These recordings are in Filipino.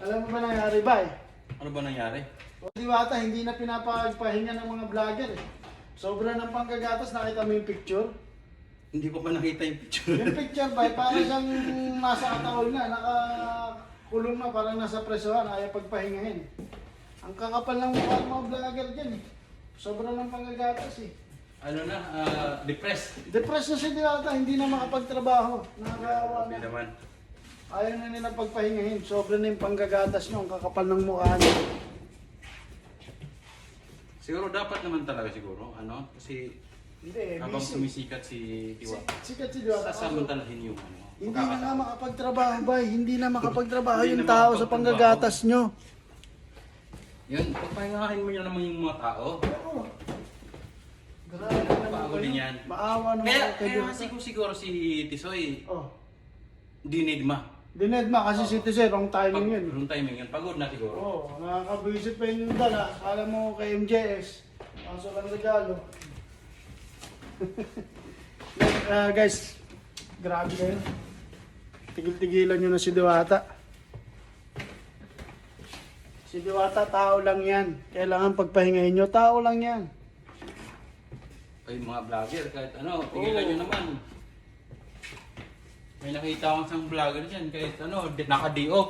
Alam mo ba nangyari ba eh? Ano ba nangyari? O Diwata, hindi na pinapagpahinga ng mga vlogger eh. Sobra ng panggagatas, nakita mo yung picture? Hindi ko pa nakita yung picture. Yung picture ba, para siyang nasa atawal na, nakakulong na, parang nasa presohan, ayaw pagpahingahin. Ang kakapal ng mukha ng mga vlogger dyan eh. Sobra ng panggagatas eh. Ano na, depressed. Depressed na si Diwata, hindi na makapagtrabaho. Nakakaawa Hindi na. naman. Ayaw na nilang pagpahingahin. Sobra na yung panggagatas nyo, ang kakapal ng mukha nyo. Siguro dapat naman talaga siguro, ano? Kasi Hindi, habang busy. sumisikat si Tiwa, Sikat si Diwata. sasamantalahin yung ano. Hindi na nga makapagtrabaho ba? Hindi na makapagtrabaho Hindi yung na tao sa makapagtrabaho. panggagatas nyo. Yun, pagpahingahin mo yun naman yung mga tao. Oo. Grabe naman Bago kayo. din yan. Maawa naman Kaya kayo. kasi siguro si Tisoy, Oh. dinidma. Dinedma kasi si Tise, wrong timing yun. Wrong timing yun. Pagod na siguro. Oo, nakakabisit pa yung dala. Kala mo kay MJS. Kaso lang regalo. Guys, grabe kayo. Tigil-tigilan nyo na si Diwata. Si Diwata, tao lang yan. Kailangan pagpahingahin nyo, tao lang yan. Ay, mga vlogger, kahit ano, tigilan nyo naman. May nakita akong isang vlogger dyan, kahit ano, naka-D-off.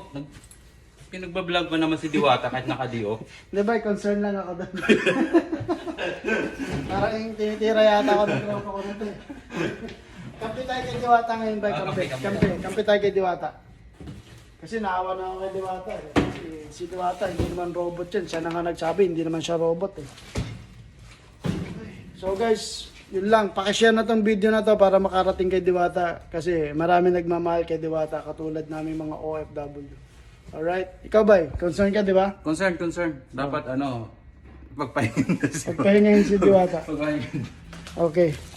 Pinagbablog pa naman si Diwata kahit naka-D-off. Di ba, concern lang ako doon. Parang yung tinitira yata ako ng tropa ko nito eh. Kampi tayo kay Diwata ngayon, bay. Kampi. Kampi tayo kay Diwata. Kasi naawa na ako kay Diwata eh. Si Diwata, hindi naman robot yan. Siya na nga nagsabi, hindi naman siya robot eh. So guys, yun lang. Pakishare na tong video na to para makarating kay Diwata. Kasi marami nagmamahal kay Diwata katulad namin mga OFW. Alright? Ikaw ba? Concern ka, di ba? Concern. Dapat ano, pagpahinga. Pagpahingahin si Diwata. Pagpahinga. Okay.